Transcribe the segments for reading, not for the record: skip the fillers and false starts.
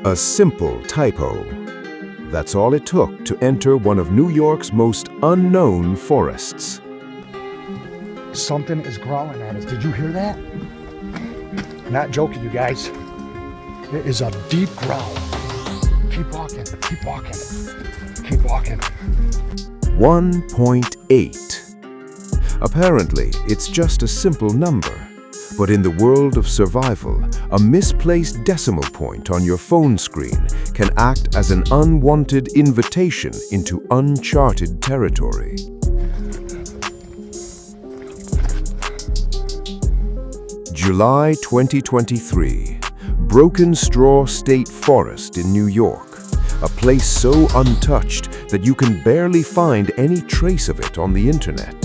A simple typo. That's all it took to enter one of New York's most unknown forests. Something is growling at us. Did you hear that? Not joking, you guys. It is a deep growl. Keep walking, keep walking, keep walking. 1.8. Apparently, it's just a simple number. But in the world of survival, a misplaced decimal point on your phone screen can act as an unwanted invitation into uncharted territory. July 2023. Broken Straw State Forest in New York. A place so untouched that you can barely find any trace of it on the internet.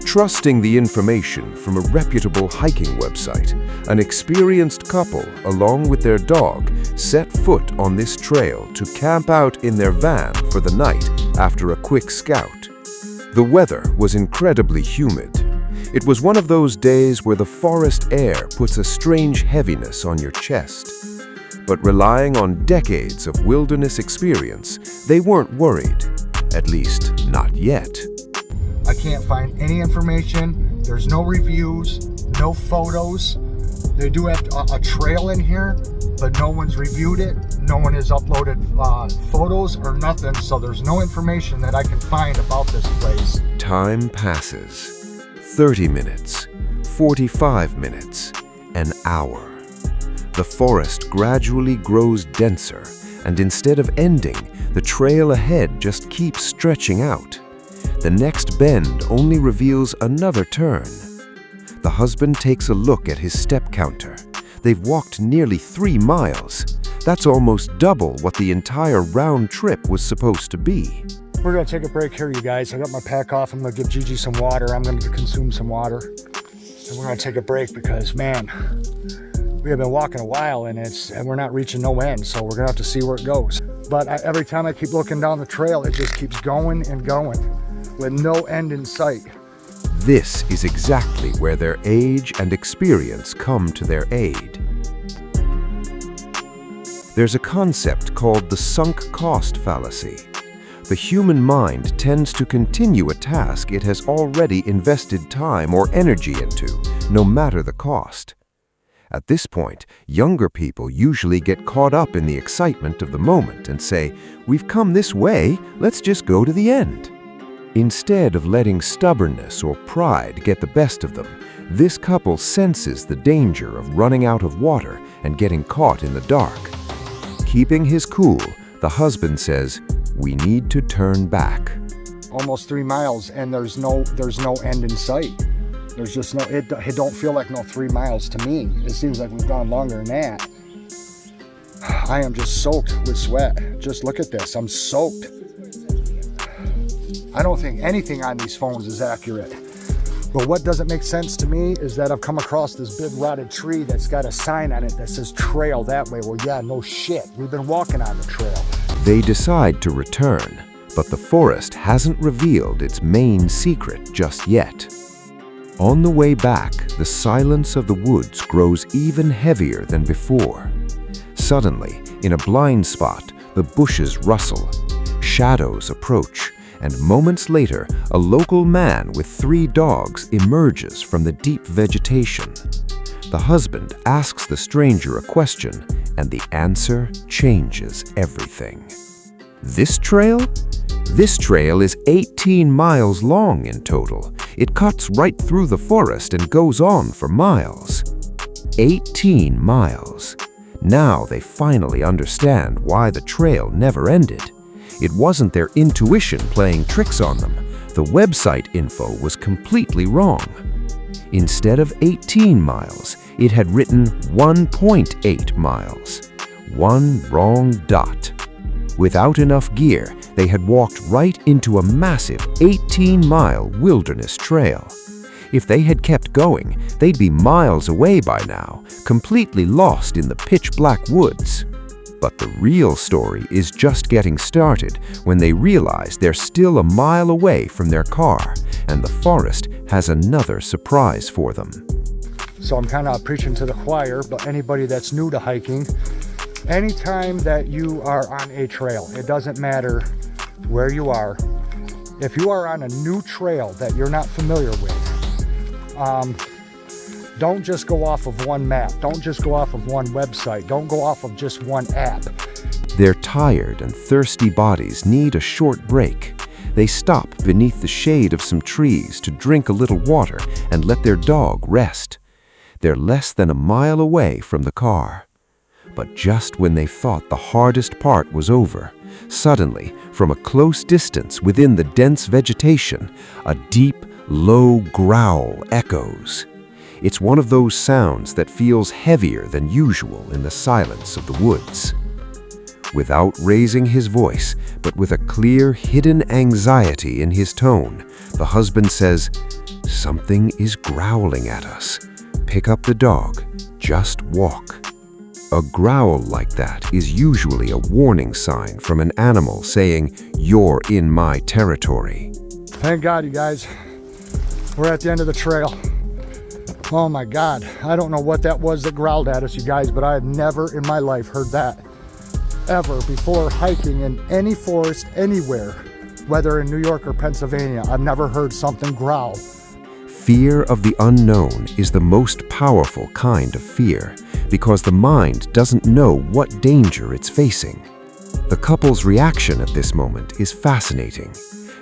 Trusting the information from a reputable hiking website, an experienced couple, along with their dog, set foot on this trail to camp out in their van for the night after a quick scout. The weather was incredibly humid. It was one of those days where the forest air puts a strange heaviness on your chest. But relying on decades of wilderness experience, they weren't worried. At least, not yet. I can't find any information. There's no reviews, no photos. They do have a trail in here, but no one's reviewed it. No one has uploaded photos or nothing, so there's no information that I can find about this place. Time passes. 30 minutes, 45 minutes, an hour. The forest gradually grows denser, and instead of ending, the trail ahead just keeps stretching out. The next bend only reveals another turn. The husband takes a look at his step counter. They've walked nearly 3 miles. That's almost double what the entire round trip was supposed to be. We're gonna take a break here, you guys. I got my pack off. I'm gonna give Gigi some water. I'm gonna consume some water. And we're gonna take a break because, man, we have been walking a while and we're not reaching no end. So we're gonna have to see where it goes. But every time I keep looking down the trail, it just keeps going and going with no end in sight. This is exactly where their age and experience come to their aid. There's a concept called the sunk cost fallacy. The human mind tends to continue a task it has already invested time or energy into, no matter the cost. At this point, younger people usually get caught up in the excitement of the moment and say, "We've come this way, let's just go to the end." Instead of letting stubbornness or pride get the best of them, this couple senses the danger of running out of water and getting caught in the dark. Keeping his cool, the husband says, "We need to turn back." Almost 3 miles and there's no end in sight. There's just no, it don't feel like no 3 miles to me. It seems like we've gone longer than that. I am just soaked with sweat. Just look at this, I'm soaked. I don't think anything on these phones is accurate. But what doesn't make sense to me is that I've come across this big rotted tree that's got a sign on it that says trail that way. Well, yeah, no shit. We've been walking on the trail. They decide to return, but the forest hasn't revealed its main secret just yet. On the way back, the silence of the woods grows even heavier than before. Suddenly, in a blind spot, the bushes rustle. Shadows approach. And moments later, a local man with 3 dogs emerges from the deep vegetation. The husband asks the stranger a question, and the answer changes everything. This trail? This trail is 18 miles long in total. It cuts right through the forest and goes on for miles. 18 miles. Now they finally understand why the trail never ended. It wasn't their intuition playing tricks on them. The website info was completely wrong. Instead of 18 miles, it had written 1.8 miles. One wrong dot. Without enough gear, they had walked right into a massive 18-mile wilderness trail. If they had kept going, they'd be miles away by now, completely lost in the pitch-black woods. But the real story is just getting started when they realize they're still a mile away from their car, and the forest has another surprise for them. So I'm kind of preaching to the choir, but anybody that's new to hiking, Anytime that you are on a trail, it doesn't matter where you are. If you are on a new trail that you're not familiar with, don't just go off of one map. Don't just go off of one website. Don't go off of just one app. Their tired and thirsty bodies need a short break. They stop beneath the shade of some trees to drink a little water and let their dog rest. They're less than a mile away from the car. But just when they thought the hardest part was over, suddenly, from a close distance within the dense vegetation, a deep, low growl echoes. It's one of those sounds that feels heavier than usual in the silence of the woods. Without raising his voice, but with a clear, hidden anxiety in his tone, the husband says, "Something is growling at us. Pick up the dog. Just walk." A growl like that is usually a warning sign from an animal saying, "You're in my territory." Thank God, you guys. We're at the end of the trail. Oh my God. I don't know what that was that growled at us, you guys, but I have never in my life heard that ever before hiking in any forest anywhere, whether in New York or Pennsylvania. I've never heard something growl. Fear of the unknown is the most powerful kind of fear because the mind doesn't know what danger it's facing. The couple's reaction at this moment is fascinating.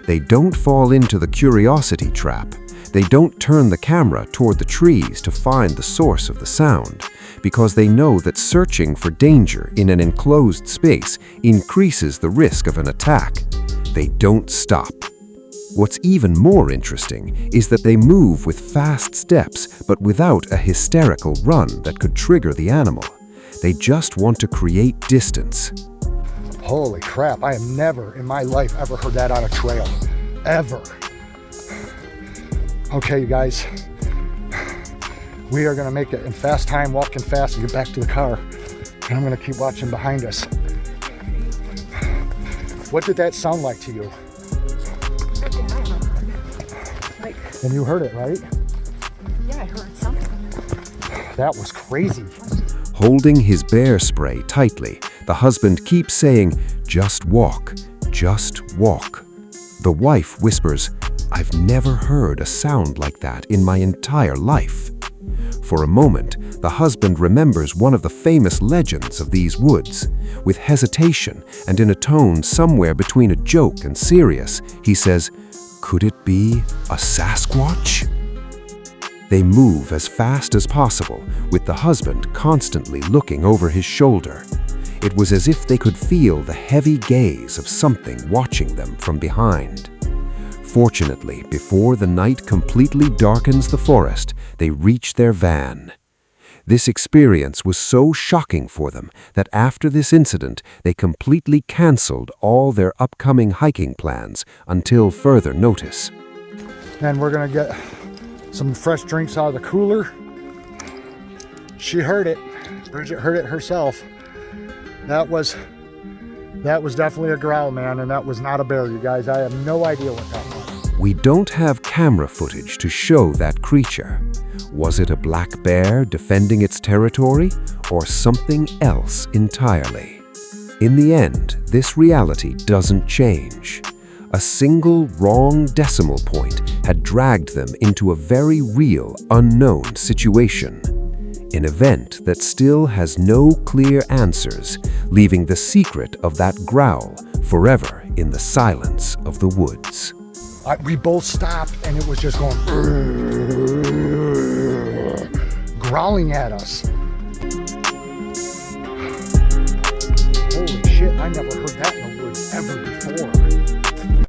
They don't fall into the curiosity trap. They don't turn the camera toward the trees to find the source of the sound because they know that searching for danger in an enclosed space increases the risk of an attack. They don't stop. What's even more interesting is that they move with fast steps but without a hysterical run that could trigger the animal. They just want to create distance. Holy crap, I have never in my life ever heard that on a trail. Ever. Okay, you guys. We are gonna make it in fast time, walking fast, and get back to the car. And I'm gonna keep watching behind us. What did that sound like to you? And you heard it, right? Yeah, I heard something. That was crazy. Holding his bear spray tightly, the husband keeps saying, "Just walk, just walk." The wife whispers, "I've never heard a sound like that in my entire life." For a moment, the husband remembers one of the famous legends of these woods. With hesitation and in a tone somewhere between a joke and serious, he says, "Could it be a Sasquatch?" They move as fast as possible, with the husband constantly looking over his shoulder. It was as if they could feel the heavy gaze of something watching them from behind. Fortunately, before the night completely darkens the forest, they reach their van. This experience was so shocking for them that after this incident, they completely canceled all their upcoming hiking plans until further notice. And we're gonna get some fresh drinks out of the cooler. She heard it. Bridget heard it herself. That was definitely a growl, man, and that was not a bear, you guys. I have no idea what that was. We don't have camera footage to show that creature. Was it a black bear defending its territory, or something else entirely? In the end, this reality doesn't change. A single wrong decimal point had dragged them into a very real, unknown situation. An event that still has no clear answers, leaving the secret of that growl forever in the silence of the woods. We both stopped, and it was just going growling at us. Holy shit, I never heard that in the woods ever before.